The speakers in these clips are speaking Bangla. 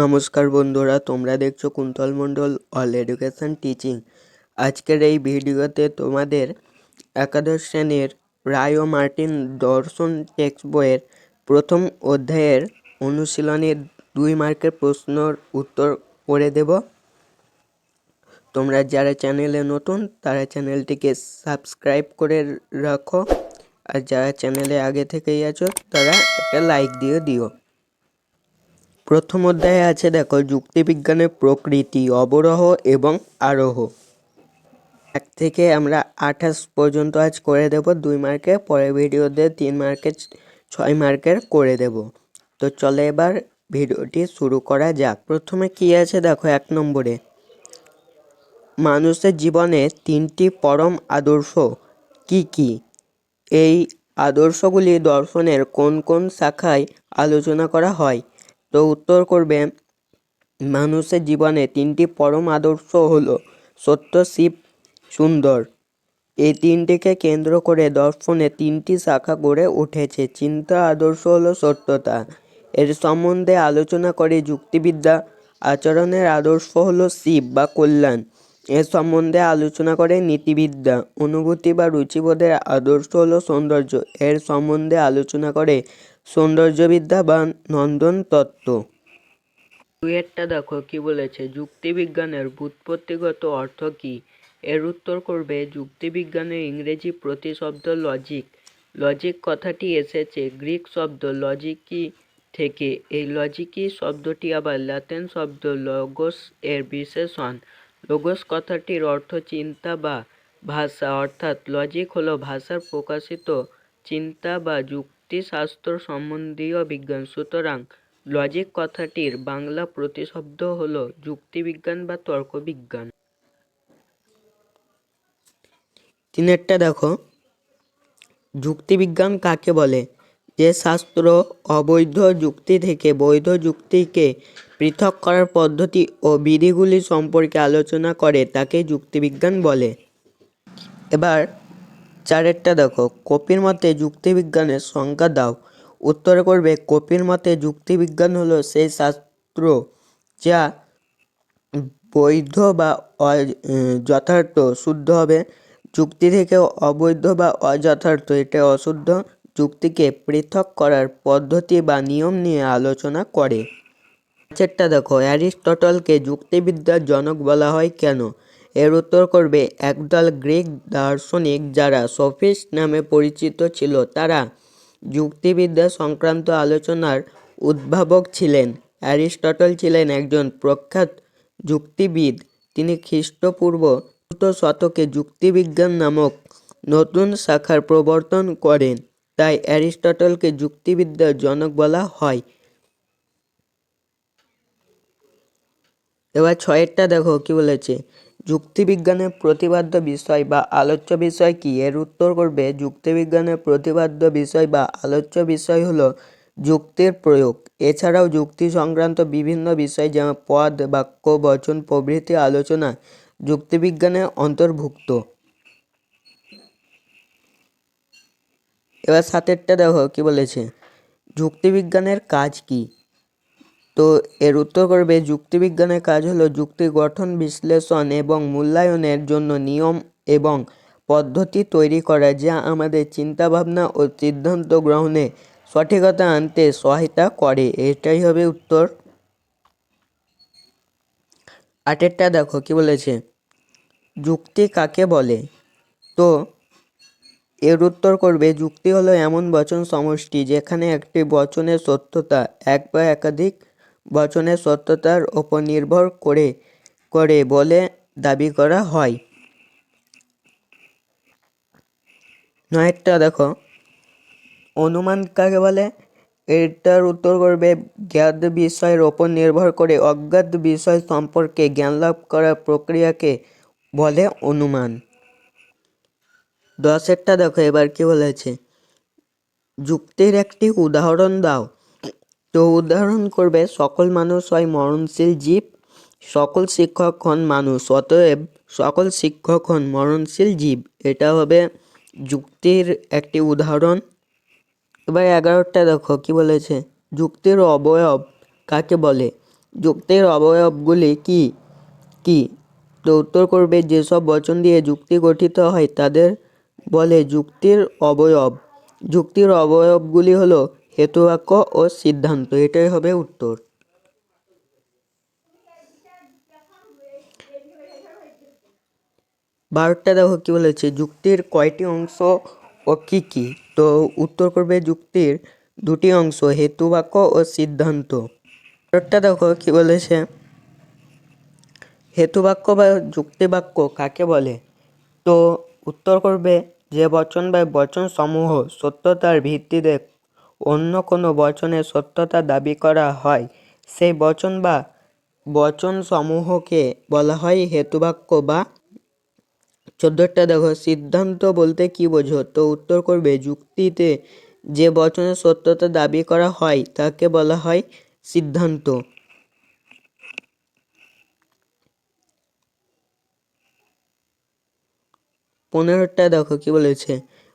নমস্কার বন্ধুরা, তোমরা দেখছো কুন্তল মণ্ডল অল এডুকেশন টিচিং। আজকের এই ভিডিওতে তোমাদের একাদশ শ্রেণীর রায় ও মার্টিন দর্শন টেক্সট বইয়ের প্রথম অধ্যায়ের অনুশীলনীর 2 মার্কের প্রশ্নর উত্তর করে দেব। তোমরা যারা চ্যানেলে নতুন তারা চ্যানেলটিকে সাবস্ক্রাইব করে রাখো, আর যারা চ্যানেলে আগে থেকেই আছো তারা একটা লাইক দিয়ে দিও। প্রথম অধ্যায়ে আছে দেখো যুক্তিবিজ্ঞানের প্রকৃতি, অবরোহ এবং আরোহ। 1 থেকে আমরা 28 পর্যন্ত আজ করে দেব 2 মার্কে, পরের ভিডিওতে 3 মার্কের 6 মার্কের করে দেব। তো চলে এবার ভিডিওটি শুরু করা যাক। প্রথমে কি আছে দেখো, 1 নম্বরে মানুষের জীবনে 3টি পরম আদর্শ কি কি? এই আদর্শগুলি দর্শনের কোন কোন শাখায় আলোচনা করা হয়? তো উত্তর করবে, মানুষের জীবনে 3টি পরম আদর্শ হলো সত্য, শিব, সুন্দর। এই 3টিকে কেন্দ্র করে দর্শনে 3টি শাখা গড়ে উঠেছে। চিন্তা আদর্শ হলো সত্যতা, এর সম্বন্ধে আলোচনা করে যুক্তিবিদ্যা। আচরণের আদর্শ হলো শিব বা কল্যাণ, এর সম্বন্ধে আলোচনা করে নীতিবিদ্যা। অনুভূতি বা রুচিবোধের আদর্শ হলো সৌন্দর্য, এর সম্বন্ধে আলোচনা করে সৌন্দর্যবিদ্যা বা নন্দন তত্ত্ব। দুইয়েরটা দেখো কি বলেছে, যুক্তিবিজ্ঞানের ব্যুৎপত্তিগত অর্থ কি? এর উত্তর করবে, যুক্তিবিজ্ঞানের ইংরেজি প্রতিশব্দ লজিক। লজিক কথাটি এসেছে গ্রিক শব্দ লজিকি থেকে। এই লজিকি শব্দটি আবার ল্যাটিন শব্দ লগোস এর বিশেষণ। লগোস কথাটির অর্থ চিন্তা বা ভাষা, অর্থাৎ লজিক হলো ভাষার প্রকাশিত চিন্তা বা যুক্তিশাস্ত্র সম্বন্ধীয় বিজ্ঞান। সুতরাং লজিক কথাটির বাংলা প্রতিশব্দ হলো যুক্তিবিজ্ঞান বা তর্কবিজ্ঞান। 3 দেখো, যুক্তিবিজ্ঞান কাকে বলে? যে শাস্ত্র অবৈধ যুক্তি থেকে বৈধ যুক্তিকে পৃথক করার পদ্ধতি ও বিধিগুলি সম্পর্কে আলোচনা করে তাকে যুক্তিবিজ্ঞান বলে। এবার 4 দেখো, কপির মতে যুক্তিবিজ্ঞানের সংজ্ঞা দাও। উত্তর করবে, কপির মতে যুক্তিবিজ্ঞান হলো সেই শাস্ত্র যা বৈধ বা যথার্থ শুদ্ধ হবে, যুক্তি থেকে অবৈধ বা অযথার্থ এটা অশুদ্ধ যুক্তিকে পৃথক করার পদ্ধতি বা নিয়ম নিয়ে আলোচনা করে। 5 দেখো, অ্যারিস্টটলকে যুক্তিবিদ্যার জনক বলা হয় কেন? এর উত্তর করবে, একদল গ্রিক দার্শনিক যারা সফিস্ট নামে পরিচিত ছিল তারা যুক্তিবিদ্যা সংক্রান্ত আলোচনার উদ্ভাবক ছিলেন। অ্যারিস্টটল ছিলেন একজন প্রখ্যাত যুক্তিবিদ। তিনি খ্রিস্টপূর্ব 4th শতকে যুক্তিবিজ্ঞান নামক নতুন শাখার প্রবর্তন করেন, তাই অ্যারিস্টটলকে যুক্তিবিদ্যার জনক বলা হয়। এবার 6 দেখো কি বলেছে, যুক্তিবিজ্ঞানের প্রতিপাদ্য বিষয় বা আলোচ্য বিষয় কি? এর উত্তর করবে, যুক্তিবিজ্ঞানের প্রতিপাদ্য বিষয় বা আলোচ্য বিষয় হলো যুক্তির প্রয়োগ। এছাড়াও যুক্তি সংক্রান্ত বিভিন্ন বিষয় যেমন পদ, বাক্য, বচন প্রভৃতি আলোচনা যুক্তিবিজ্ঞানের অন্তর্ভুক্ত। এবার 7 দেখো কি বলেছে, যুক্তিবিজ্ঞানের কাজ কি? তো এর উত্তর করবে, যুক্তিবিজ্ঞানের কাজ হলো যুক্তি গঠন, বিশ্লেষণ এবং মূল্যায়নের জন্য নিয়ম এবং পদ্ধতি তৈরি করা, যা আমাদের চিন্তাভাবনা ও সিদ্ধান্ত গ্রহণে সঠিকতা আনতে সহায়তা করে। এটাই হবে উত্তর। 8 দেখো কি বলেছে, যুক্তি কাকে বলে? তো এর উত্তর করবে, যুক্তি হলো এমন বচন সমষ্টি যেখানে একটি বচনের সত্যতা এক বা একাধিক বচনের সত্যতার ওপর নির্ভর করে বলে দাবি করা হয়। 9 দেখো, অনুমান কাকে বলে? এটার উত্তর করবে, জ্ঞাত বিষয়ের ওপর নির্ভর করে অজ্ঞাত বিষয় সম্পর্কে জ্ঞান লাভ করার প্রক্রিয়াকে বলে অনুমান। 10 দেখো এবার কি বলেছে, যুক্তির একটি উদাহরণ দাও। তো উদাহরণ করবে, সকল মানুষ হয় মরণশীল জীব, সকল শিক্ষক হন মানুষ, অতএব সকল শিক্ষক হন মরণশীল জীব। এটা হবে যুক্তির একটি উদাহরণ। এবার 11 দেখো কি বলেছে, যুক্তির অবয়ব কাকে বলে? যুক্তির অবয়বগুলি কি কি? তো উত্তর করবে যেসব বচন দিয়ে যুক্তি গঠিত হয় তাদের বলে যুক্তির অবয়ব। যুক্তির অবয়বগুলি হলো হেতুবাক্য ও সিদ্ধান্ত। এটাই হবে উত্তর। 12টা দেখো কি বলেছে, যুক্তির কয়টি অংশ ও কি কি? তো উত্তর করবে যুক্তির 2টি অংশ, হেতুবাক্য ও সিদ্ধান্ত। 13টা দেখো কি বলেছে, হেতুবাক্য বা যুক্তিবাক্য কাকে বলে? তো উত্তর করবে যে বচন বা বচন সমূহ সত্যতার ভিত্তিতে অন্য কোনো বচনের সত্যতা দাবি করা হয়, সেই বচন বা বচন সমূহকে বলা হয় হেতুবাক্য বা। 14টা দেখো, সিদ্ধান্ত বলতে কি বোঝো? তো উত্তর করবে যুক্তিতে যে বচনের সত্যতা দাবি করা হয় তাকে বলা হয় সিদ্ধান্ত। 15টা দেখো কি বলেছে,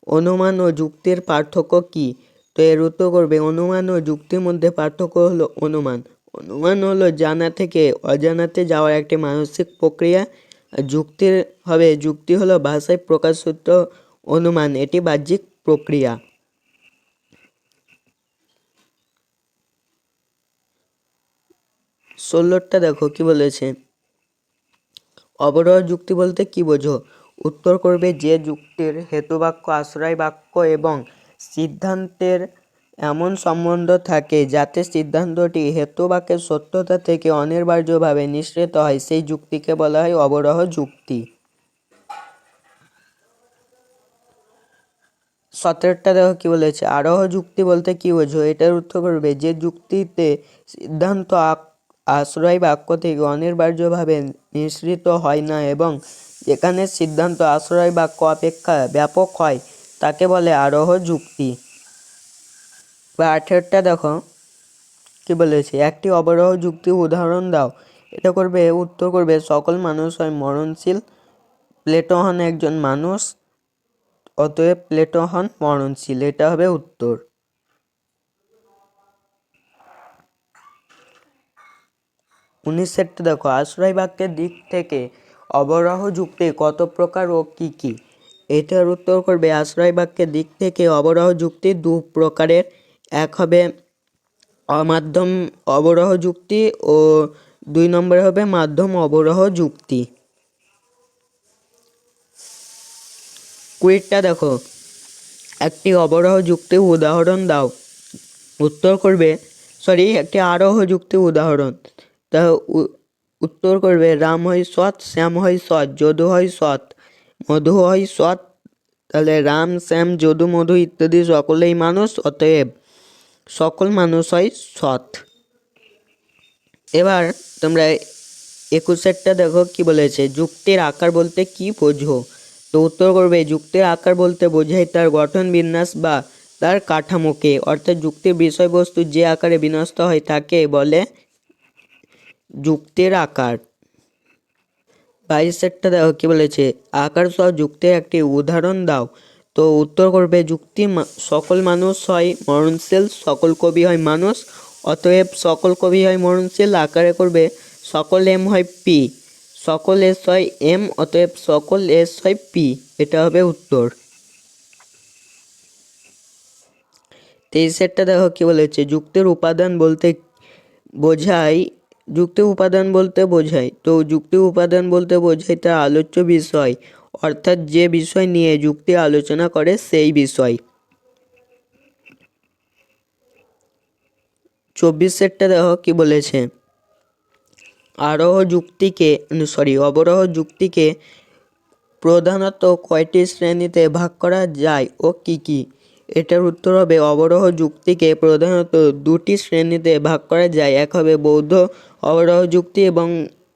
অনুমান ও যুক্তির পার্থক্য কি? তো এর উত্তর করবে অনুমান ও যুক্তির মধ্যে পার্থক্য হলো অনুমান অনুমান হলো জানা থেকে অজানাতে যাওয়ার একটি মানসিক প্রক্রিয়া। আর যুক্তি হলো ভাষায় প্রকাশিত অনুমান, এটি বাহ্যিক প্রক্রিয়া। 16টা দেখো কি বলেছে, অবরোহ যুক্তি বলতে কি বোঝো? উত্তর করবে যে যুক্তির হেতুবাক্য, আশ্রয় বাক্য এবং সিদ্ধান্তের এমন সম্বন্ধ থাকে যাতে সিদ্ধান্তটি হেতুবাক্যের সত্যতা থেকে অনিবার্যভাবে নিঃসৃত হয়, সেই যুক্তিকে বলা হয় অবরোহ যুক্তি। 17টা দেখো কি বলেছে, আরোহ যুক্তি বলতে কি বোঝো? এটার উত্তর করবে যে যুক্তিতে সিদ্ধান্ত আশ্রয় বাক্য থেকে অনিবার্যভাবে নিঃসৃত হয় না এবং যেখানে সিদ্ধান্ত আশ্রয় বাক্য অপেক্ষা ব্যাপক হয় তাকে বলে আরোহ যুক্তি। 18টা দেখো কি বলেছে, একটি অবরোহ যুক্তির উদাহরণ দাও। এটা করবে উত্তর করবে সকল মানুষ হয় মরণশীল, প্লেটো হন একজন মানুষ, অতএব প্লেটো হন মরণশীল। এটা হবে উত্তর। 19টা দেখো, আশ্রয় বাক্যের দিক থেকে অবরোহ যুক্তি কত প্রকার ও কি কি? এটার উত্তর করবে আশ্রয় বাক্যের দিক থেকে অবরোহ যুক্তি 2 প্রকারের। এক হবে অমাধ্যম অবরোহ যুক্তি ও 2 নম্বরে হবে মাধ্যম অবরোহ যুক্তি। 20টা দেখো, একটি অবরোহ যুক্তির উদাহরণ দাও। উত্তর করবে একটি আরোহ যুক্তির উদাহরণ। তা উত্তর করবে রাম হয় সৎ, শ্যাম হয় সৎ, যদু হয় সৎ, মধু হয় সৎ। তাহলে রাম, শ্যাম, যদু, মধু ইত্যাদি সকলেই মানুষ, অতএব সকল মানুষ হয় সৎ। এবার তোমরা 21টা দেখো কি বলেছে, যুক্তির আকার বলতে কি বোঝো? তো উত্তর করবে যুক্তির আকার বলতে বোঝায় তার গঠন বিন্যাস বা তার কাঠামোকে, অর্থাৎ যুক্তির বিষয়বস্তু যে আকারে বিন্যস্ত হয় তাকে বলে যুক্তির আকার। 22টা দেখো কি বলেছে, আকার সহ যুক্তির একটি উদাহরণ দাও। তো উত্তর করবে যুক্তি সকল মানুষ হয় মরণশীল, সকল কবি হয় মানুষ, অতএব সকল কবি হয় মরণশীল। আকারে করবে সকল এম হয় পি, সকল এস হয় এম, অতএব সকল এস হয় পি। এটা হবে উত্তর। 23টা দেখো কি বলেছে, যুক্তির উপাদান বলতে বোঝায় তো যুক্তির উপাদান বলতে বোঝায় তার আলোচ্য বিষয়, অর্থাৎ যে বিষয় নিয়ে যুক্তি আলোচনা করে সেই বিষয়। 24টা দেখো কি বলেছে, অবরোহ যুক্তিকে প্রধানত কয়টি শ্রেণীতে ভাগ করা যায় ও কি কি? এটার উত্তর হবে অবরোহ যুক্তিকে প্রধানত 2টি শ্রেণীতে ভাগ করা যায়। এক হবে বৈধ অবরোহ যুক্তি এবং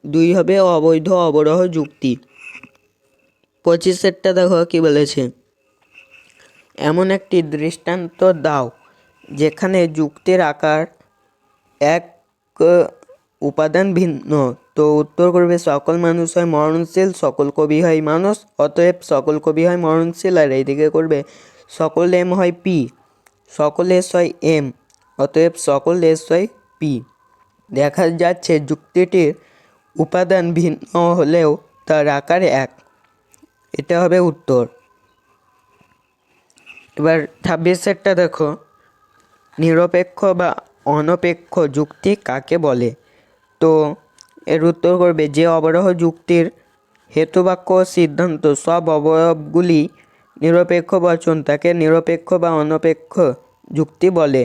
2 হবে অবৈধ অবরোহ যুক্তি। 25টা দেখো কি বলেছে, এমন একটি দৃষ্টান্ত দাও যেখানে যুক্তির আকার এক উপাদান ভিন্ন। তো উত্তর করবে সকল মানুষ হয় মরণশীল, সকল কবি হয় মানুষ, অতএব সকল কবি হয় মরণশীল। আর এইদিকে করবে সকল এম হয় পি, সকল এস হয় এম, অতএব সকল এস হয় পি। দেখা যাচ্ছে যুক্তিটির উপাদান ভিন্ন হলেও তার আকার এক। এটা হবে উত্তর। এবার 26 দেখো, নিরপেক্ষ বা অনপেক্ষ যুক্তি কাকে বলে? তো এর উত্তর করবে, যে অবরোহ যুক্তির হেতুবাক্য ও সিদ্ধান্ত সব অবয়বগুলি নিরপেক্ষ বচন তাকে নিরপেক্ষ বা অনপেক্ষ যুক্তি বলে।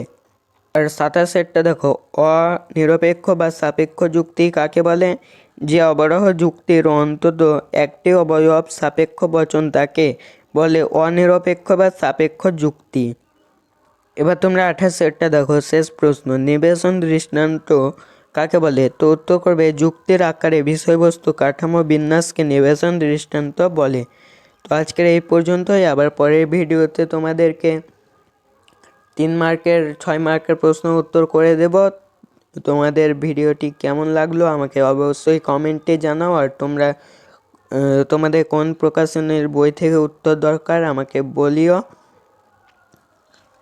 আর 27 দেখো, অনিরপেক্ষ বা সাপেক্ষ যুক্তি কাকে বলে? যে অবরোহ যুক্তির অন্তত একটি অবয়ব সাপেক্ষ বচন তাকে বলে অনিরপেক্ষ বা সাপেক্ষ যুক্তি। এবার তোমরা 28 দেখো, শেষ প্রশ্ন, নিবেশন দৃষ্টান্ত কাকে বলে? তো উত্তর করবে, যুক্তির আকারে বিষয়বস্তু কাঠামো বিন্যাসকে নিবেশন দৃষ্টান্ত বলে। তো আজকের এই পর্যন্তই। আবার পরের ভিডিওতে তোমাদেরকে 3 মার্কের 6 মার্কের প্রশ্ন উত্তর করে দেব। তোমাদের ভিডিওটি কেমন লাগলো আমাকে অবশ্যই কমেন্টে জানাও। আর তোমরা তোমাদের কোন প্রকাশনের বই থেকে উত্তর দরকার আমাকে বলিও।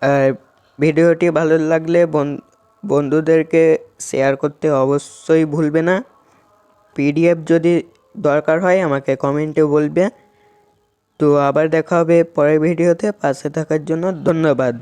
আর ভিডিওটি ভালো লাগলে বন্ধুদেরকে শেয়ার করতে অবশ্যই ভুলবে না। পিডিএফ যদি দরকার হয় আমাকে কমেন্টে বলবে। তো আবার দেখা হবে পরের ভিডিওতে। পাশে থাকার জন্য ধন্যবাদ।